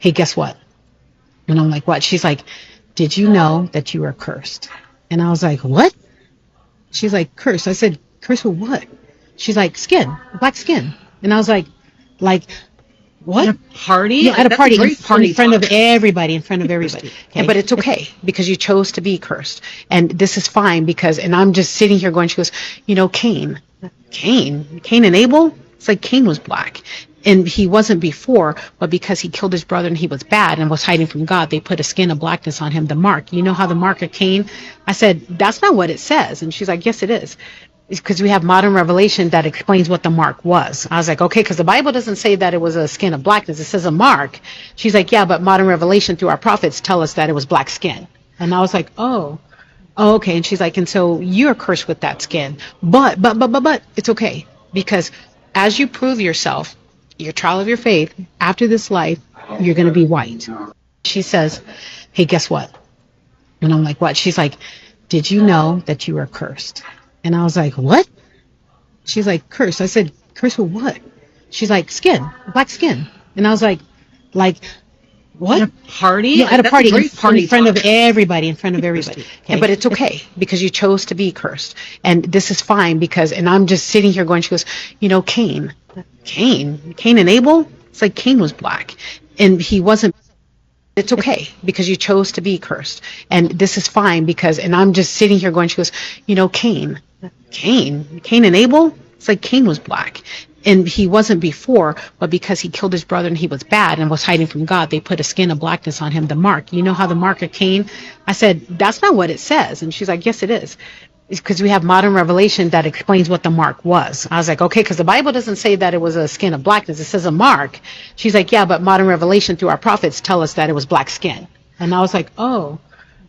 hey, guess what? And I'm like, what? She's like, did you know that you were cursed? And I was like, what? She's like, cursed. I said, cursed with what? She's like, skin, black skin. And I was like, what? At a party? Yeah, Like, at a that's party, a great party in front talk. of everybody, in front of everybody. Okay? But it's okay because you chose to be cursed. And this is fine because, and I'm just sitting here going, she goes, Cain and Abel, it's like Cain was black. And he wasn't before, but because he killed his brother and he was bad and was hiding from God, they put a skin of blackness on him, the mark. You know how the mark of Cain? I said, that's not what it says. And she's like, yes, it is. It's because we have modern revelation that explains what the mark was. I was like, okay, because the Bible doesn't say that it was a skin of blackness. It says a mark. She's like, yeah, but modern revelation through our prophets tell us that it was black skin. And I was like, oh, okay. And she's like, and so you're cursed with that skin. But it's okay. Because as you prove yourself, your trial of your faith, after this life, you're going to be white. She says, hey, guess what? And I'm like, what? She's like, did you know that you were cursed? And I was like, what? She's like, cursed. I said, cursed with what? She's like, skin, black skin. And I was like, what? At a party? Yeah, Like, at a that's party, a great party in front talk. of everybody, in front of everybody. Okay? But it's okay because you chose to be cursed. And this is fine because, and I'm just sitting here going, she goes, Cain and Abel, it's like Cain was black. And he wasn't. It's okay because you chose to be cursed. And this is fine because, and I'm just sitting here going, she goes, Cain and Abel, it's like Cain was black. And he wasn't before, but because he killed his brother and he was bad and was hiding from God, they put a skin of blackness on him, the mark. You know how the mark of Cain? I said, that's not what it says. And she's like, yes, it is. It's because we have modern revelation that explains what the mark was. I was like, okay, because the Bible doesn't say that it was a skin of blackness. It says a mark. She's like, yeah, but modern revelation through our prophets tell us that it was black skin. And I was like, oh,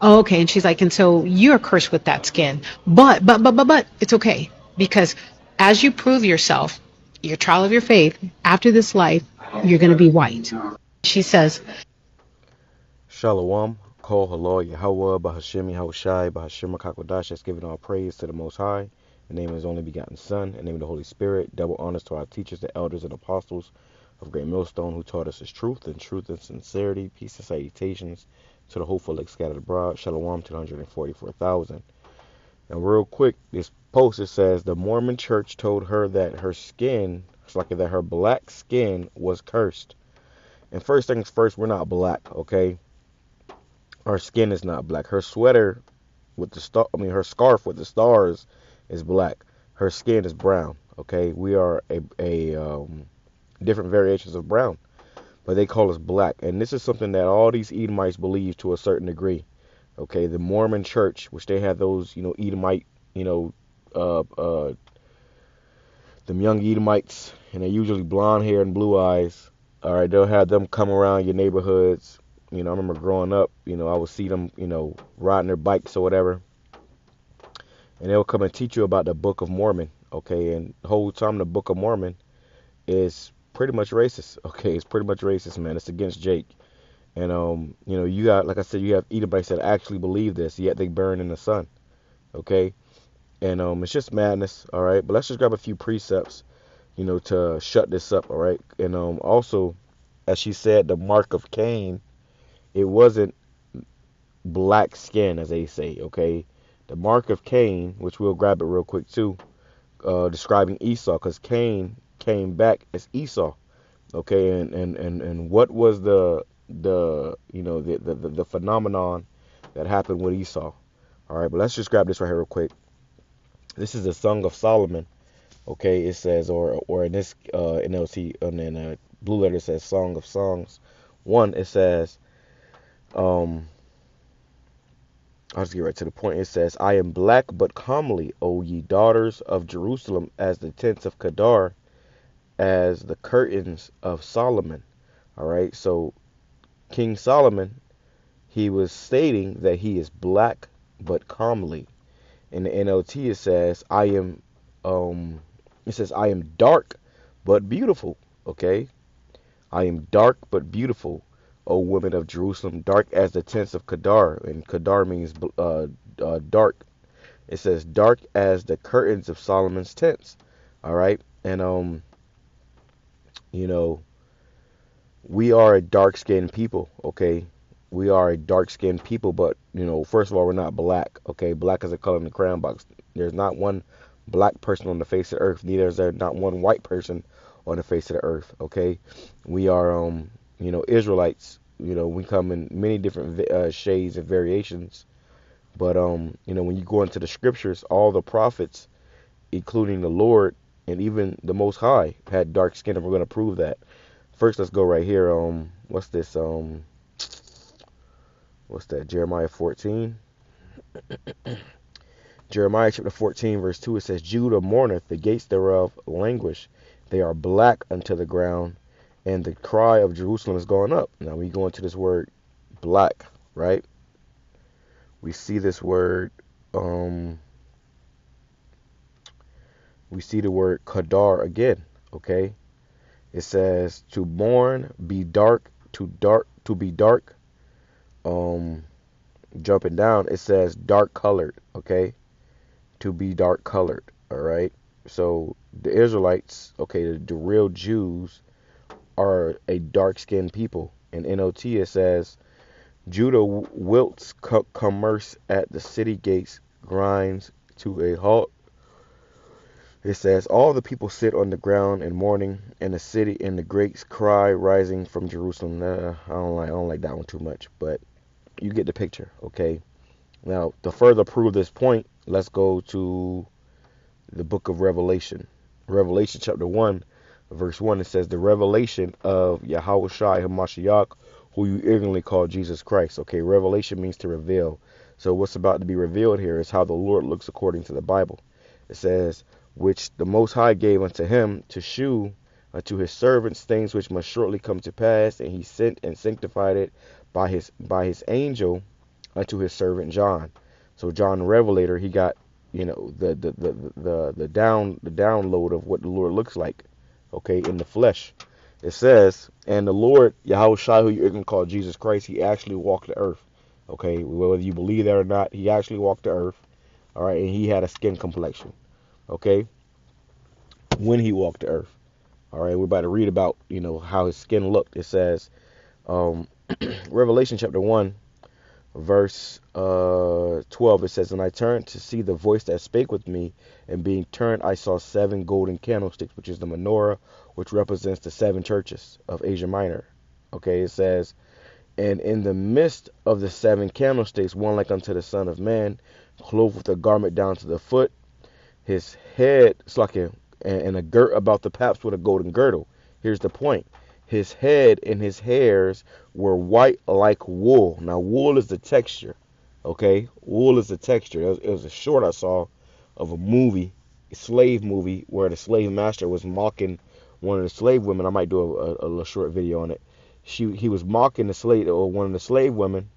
okay. And she's like, and so you're cursed with that skin. But it's okay because as you prove yourself, your trial of your faith, after this life, you're going to be white. She says, Shalom, Kol Halal YAHAWAH, BAHASHAM YAHAWASHI, BAHASHAM QADASH. That's giving all praise to the Most High. In the name of His only begotten Son, in the name of the Holy Spirit. Double honors to our teachers, the elders, and apostles of Great Millstone, who taught us His truth and sincerity. Peace and salutations to the hopeful scattered abroad. Shalom to the 144,000. And real quick, this post, it says the Mormon church told her that her skin, it's like that her black skin was cursed. And first things first, we're not black, okay? Her skin is not black. Her sweater with her scarf with the stars is black. Her skin is brown, okay? We are a different variations of brown, but they call us black. And this is something that all these Edomites believe to a certain degree. Okay, the Mormon church, which they have those, Edomite, uh, uh, them young Edomites, and they're usually blonde hair and blue eyes. All right, they'll have them come around your neighborhoods. I remember growing up, I would see them, riding their bikes or whatever, and they'll come and teach you about the Book of Mormon. Okay, and the whole time the Book of Mormon is pretty much racist. Okay, it's pretty much racist, man. It's against Jake. And you got, like I said, you have Edomites that actually believe this, yet they burn in the sun. Okay, and it's just madness. All right, but let's just grab a few precepts, to shut this up. All right, and also, as she said, the mark of Cain, it wasn't black skin, as they say. Okay, the mark of Cain, which we'll grab it real quick too, describing Esau, because Cain came back as Esau. Okay, and what was the phenomenon that happened with Esau? All right, but let's just grab this right here real quick. This is the Song of Solomon. Okay, it says, or in this NLT, and then blue letter says Song of Songs 1. It says, I'll just get right to the point. It says, I am black but comely, O ye daughters of Jerusalem, as the tents of Kedar, as the curtains of Solomon. All right, so King Solomon, he was stating that he is black but comely. In the NLT, it says I am dark but beautiful. Okay, I am dark but beautiful, O women of Jerusalem, dark as the tents of Kedar, and Kedar means dark. It says dark as the curtains of Solomon's tents. All right, and you know We are a dark-skinned people, okay? We are a dark-skinned people, but, first of all, we're not black, okay? Black is a color in the crayon box. There's not one black person on the face of the earth. Neither is there not one white person on the face of the earth, okay? We are, Israelites. We come in many different shades and variations. But, when you go into the scriptures, all the prophets, including the Lord and even the Most High, had dark skin, and we're going to prove that. First, let's go right here. What's this? What's that? Jeremiah 14. Jeremiah chapter 14, verse 2, it says, Judah mourneth, the gates thereof languish. They are black unto the ground, and the cry of Jerusalem is gone up. Now, we go into this word black, right? We see this word, we see the word kadar again, okay? It says to mourn, be dark, to be dark. Jumping down, it says dark colored, okay? To be dark colored, all right? So the Israelites, okay, the real Jews are a dark-skinned people. In NOT, it says, Judah wilts commerce at the city gates, grinds to a halt. It says, all the people sit on the ground in mourning, and the city and the great cry rising from Jerusalem. I don't like that one too much, but you get the picture, okay? Now, to further prove this point, let's go to the book of Revelation. Revelation chapter 1, verse 1, it says, the revelation of Yahawashi HaMashiach, who you ignorantly call Jesus Christ. Okay, revelation means to reveal. So what's about to be revealed here is how the Lord looks according to the Bible. It says, which the Most High gave unto him to shew unto his servants things which must shortly come to pass, and he sent and sanctified it by his angel unto his servant John. So John the Revelator, he got, the download of what the Lord looks like, okay, in the flesh. It says, and the Lord Yahawashi, who you can call Jesus Christ, he actually walked the earth, okay? Whether you believe that or not, he actually walked the earth, all right, and he had a skin complexion, okay, when he walked the earth. All right, we're about to read about, how his skin looked. It says, Revelation chapter 1, verse 12, it says, and I turned to see the voice that spake with me, and being turned, I saw 7 golden candlesticks, which is the menorah, which represents the 7 churches of Asia Minor. Okay, it says, and in the midst of the 7 candlesticks, one like unto the Son of Man, clothed with a garment down to the foot, his head, and a girt about the paps with a golden girdle. Here's the point. His head and his hairs were white like wool. Now, wool is the texture, okay? Wool is the texture. It was a short I saw of a movie, a slave movie, where the slave master was mocking one of the slave women. I might do a little short video on it. He was mocking the slave, or one of the slave women,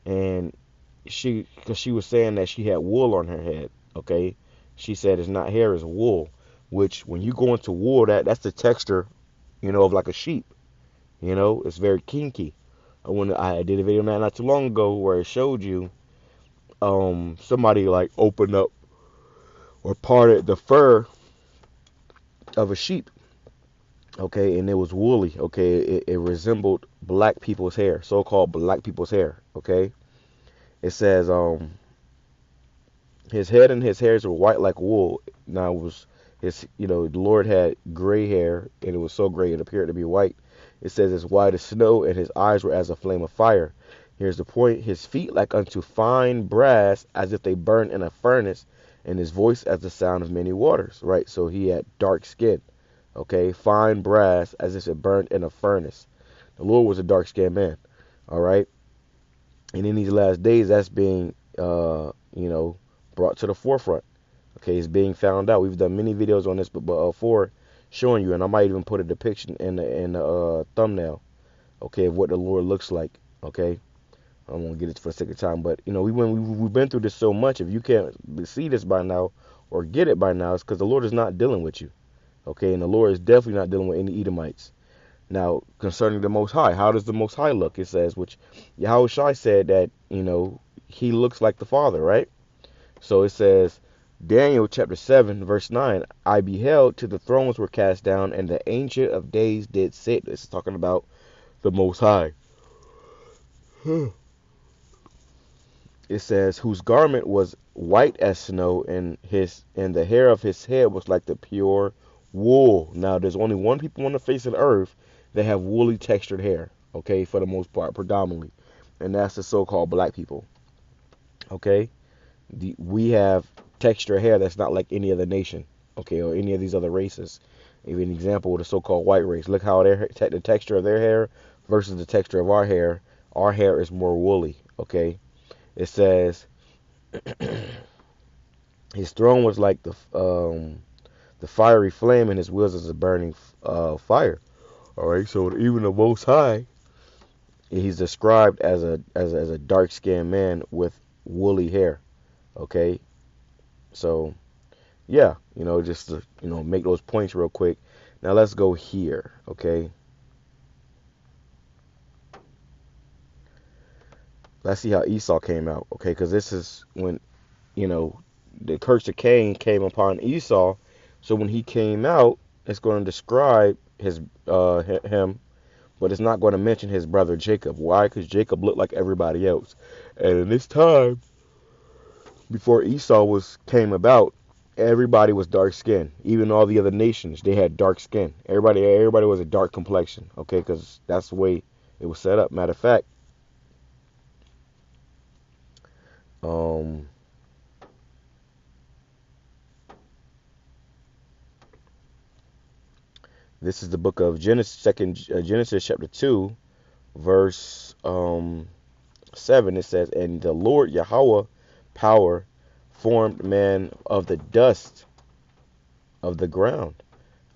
and because she was saying that she had wool on her head, okay? She said it's not hair, it's wool, which when you go into wool, that's the texture, of like a sheep. It's very kinky. I did a video on that not too long ago where it showed you somebody like opened up or parted the fur of a sheep, okay, and it was woolly, okay. It resembled black people's hair, so-called black people's hair, okay. It says his head and his hairs were white like wool. Now it was the Lord had gray hair, and it was so gray it appeared to be white. It says as white as snow, and his eyes were as a flame of fire. Here's the point. His feet like unto fine brass, as if they burned in a furnace, and his voice as the sound of many waters. Right, so he had dark skin. Okay, fine brass, as if it burned in a furnace. The Lord was a dark-skinned man. All right, and in these last days, that's being, brought to the forefront. Okay, it's being found out. We've done many videos on this before, showing you, and I might even put a depiction in the thumbnail, okay, of what the Lord looks like. Okay, I won't get it for the sake of time, but we've been through this so much. If you can't see this by now or get it by now, it's because the Lord is not dealing with you. Okay, and the Lord is definitely not dealing with any Edomites. Now, concerning the Most High, how does the Most High look? It says, which Yahawashi said that he looks like the Father, right? So it says, Daniel chapter 7, verse 9, I beheld till the thrones were cast down, and the Ancient of Days did sit. This is talking about the Most High. It says, whose garment was white as snow, and the hair of his head was like the pure wool. Now, there's only one people on the face of the earth that have woolly textured hair, okay, for the most part, predominantly, and that's the so-called black people, okay. We have textured hair that's not like any other nation, okay, or any of these other races. Even an example with the so-called white race. Look how the texture of their hair versus the texture of our hair. Our hair is more woolly, okay. It says his throne was like the fiery flame, and his wheels as a burning fire. All right, so even the Most High, he's described as a dark-skinned man with woolly hair. Okay, so yeah, just to make those points real quick. Now let's go here. Okay, let's see how Esau came out. Okay, because this is when the curse of Cain came upon Esau. So when he came out, it's going to describe him, but it's not going to mention his brother Jacob. Why? Because Jacob looked like everybody else. And in this time, before Esau came about, everybody was dark skinned. Even all the other nations, they had dark skin. Everybody was a dark complexion. Okay, because that's the way it was set up. Matter of fact, this is the book of Genesis chapter 2, verse 7. It says, and the Lord Yahawah power formed man of the dust of the ground.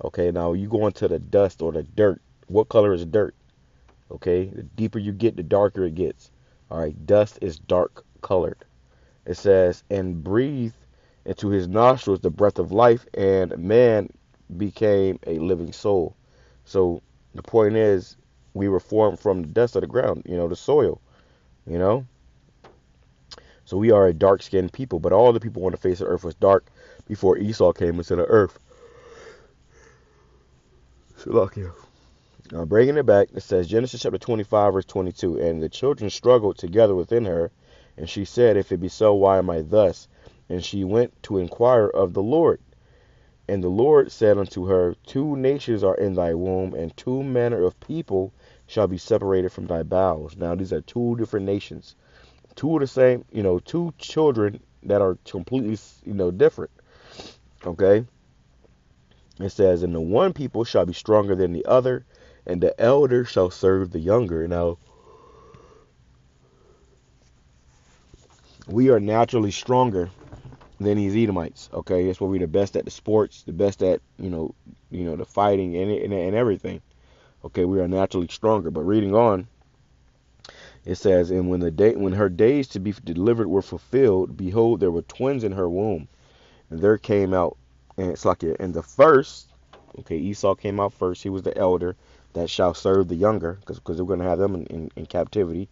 Okay, now you go into the dust or the dirt. What color is dirt? Okay, the deeper you get, the darker it gets. All right, dust is dark colored. It says, and breathed into his nostrils the breath of life, and man became a living soul. So the point is, we were formed from the dust of the ground, the soil, So we are a dark-skinned people, but all the people on the face of the earth was dark before Esau came into the earth. Now, bringing it back, it says Genesis chapter 25, verse 22, and the children struggled together within her, and she said, if it be so, why am I thus? And she went to inquire of the Lord. And the Lord said unto her, 2 nations are in thy womb, and 2 manner of people shall be separated from thy bowels. Now, these are 2 different nations. 2 of the same, 2 children that are completely, different. Okay? It says, and the one people shall be stronger than the other, and the elder shall serve the younger. Now, we are naturally stronger than these Edomites. Okay, that's why we're the best at the sports, the best at the fighting and everything. Okay, we are naturally stronger. But reading on, it says, and when her days to be delivered were fulfilled, behold, there were twins in her womb, and there came out, and it's like and the first. Okay, Esau came out first. He was the elder that shall serve the younger, because we're going to have them in captivity.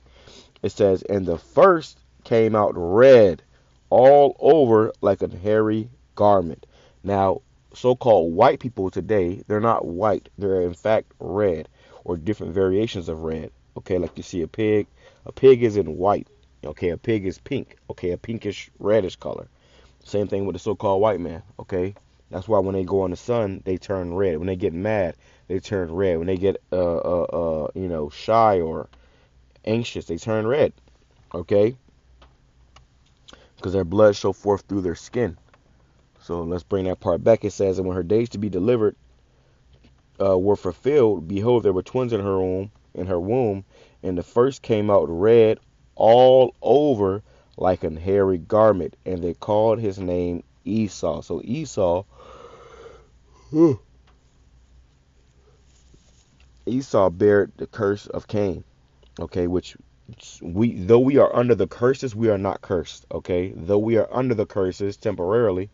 It says, and the first came out red all over like a hairy garment. Now, so-called white people today, they're not white. They're in fact red, or different variations of red. Okay, like you see a pig. A pig is in white. Okay, a pig is pink. Okay, a pinkish reddish color. Same thing with the so-called white man. Okay, that's why when they go in the sun, they turn red. When they get mad, they turn red. When they get shy or anxious, they turn red. Okay, because their blood show forth through their skin. So let's bring that part back. It says, and when her days to be delivered were fulfilled, behold, there were twins in her womb, and the first came out red all over like an hairy garment, and they called his name Esau. So Esau bared the curse of Cain. Okay, which though we are under the curses, we are not cursed. Okay, though we are under the curses temporarily,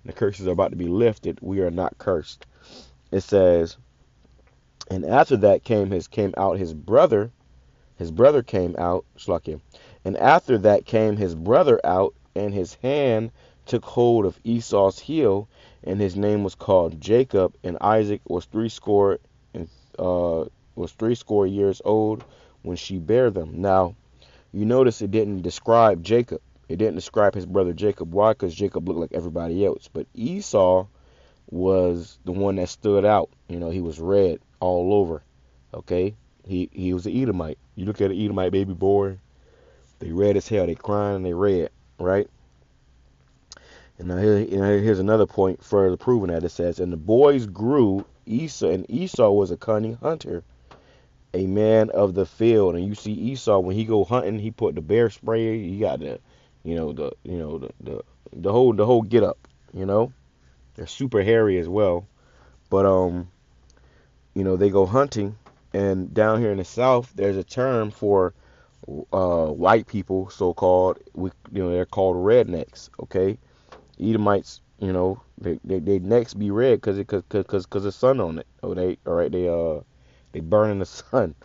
the curses are about to be lifted, we are not cursed. It says, and after that came out his brother. His brother came out, and after that came his brother out, and his hand took hold of Esau's heel, and his name was called Jacob, and Isaac was 80 was 60 years old when she bare them. Now, you notice it didn't describe Jacob. It didn't describe his brother Jacob. Why? Because Jacob looked like everybody else. But Esau was the one that stood out. You know, he was red all over. Okay? He was an Edomite. You look at an Edomite baby boy, they red as hell. They crying and they red, right? And now here's another point further proving that. It says, and the boys grew, and Esau was a cunning hunter, a man of the field. And you see Esau, when he go hunting, he put the bear spray. He got the whole get up. You know, they're super hairy as well. But they go hunting, and down here in the South, there's a term for white people, so called. They're called rednecks. Okay, Edomites. They necks be red because the sun on it. They burn in the sun.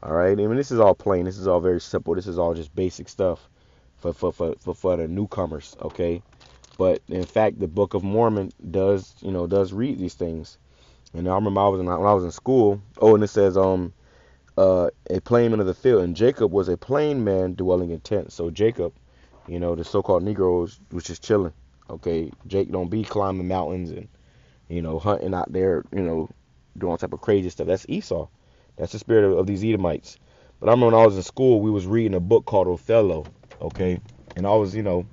All right. I mean, this is all plain. This is all very simple. This is all just basic stuff for the newcomers. Okay. But in fact, the Book of Mormon does read these things. And I remember when I was in school. Oh, and it says a plain man of the field, and Jacob was a plain man dwelling in tents. So Jacob, the so-called Negroes was just chilling. Okay, Jake don't be climbing mountains and hunting out there, doing all type of crazy stuff. That's Esau. That's the spirit of these Edomites. But I remember when I was in school, we was reading a book called Othello. Okay, and I was in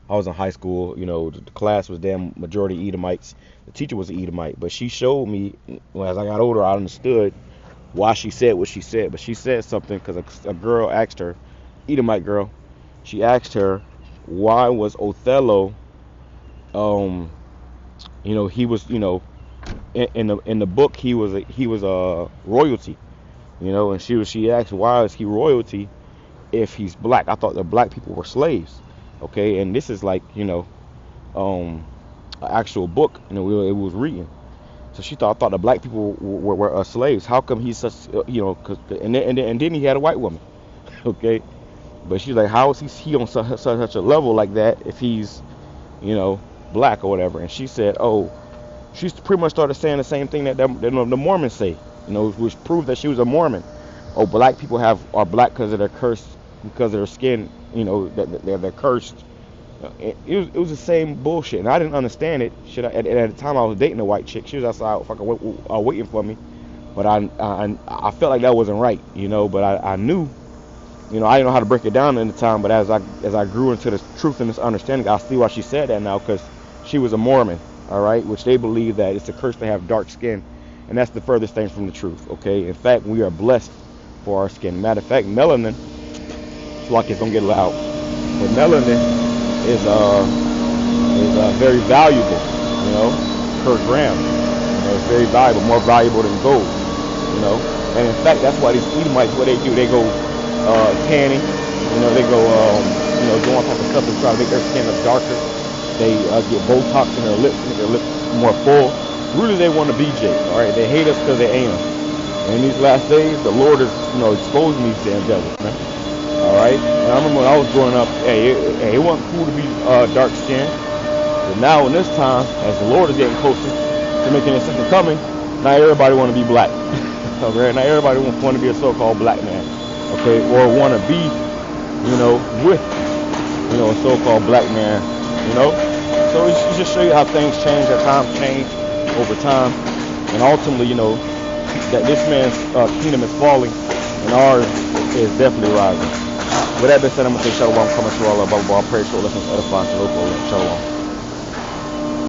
high school. The class was damn majority Edomites. The teacher was an Edomite, but she showed me, as I got older, I understood why she said what she said. But she said something because a girl asked her, Edomite girl, she asked her, why was Othello, he was, in the book he was a royalty, and she asked, why is he royalty if he's black? I thought that black people were slaves. Okay, and this is like an actual book, it was reading. So she thought the black people were slaves. How come he's such, and then he had a white woman. Okay, but she's like, how is he on such a level like that if he's, black or whatever? And she said, oh, she pretty much started saying the same thing that the Mormons say, which proved that she was a Mormon. Oh, black people are black because of their curse, because of their skin, that they're cursed. It was the same bullshit, and I didn't understand it. At the time I was dating a white chick. She was outside fucking waiting for me, but I felt like that wasn't right, But I knew, I didn't know how to break it down in the time. But as I grew into this truth and this understanding, I see why she said that now, because she was a Mormon, all right, which they believe that it's a curse to have dark skin, and that's the furthest thing from the truth. Okay, in fact, we are blessed for our skin. Matter of fact, melanin. Like it's gonna get loud, but melanin is very valuable, per gram. It's very valuable, more valuable than gold, And in fact, that's why these Edomites, what they do, they go tanning, they go, do all type of stuff to try to make their skin look darker. They get Botox in their lips, make their lips more full. Really, they want to be Jake, all right? They hate us because they ain't us. And in these last days, the Lord is, exposing these damn devils, man. All right, and I remember when I was growing up, it wasn't cool to be dark skinned. But now in this time, as the Lord is getting closer to making his second coming, now everybody want to be black. Okay, now everybody want to be a so-called black man. Okay, or want to be, with, a so-called black man. So it just show you how things change, how times change over time, and ultimately, that this man's kingdom is falling, and ours is definitely rising. With that being said, I'm going to say shalom, coming to all above all praise, so lessons edifying to local shalom.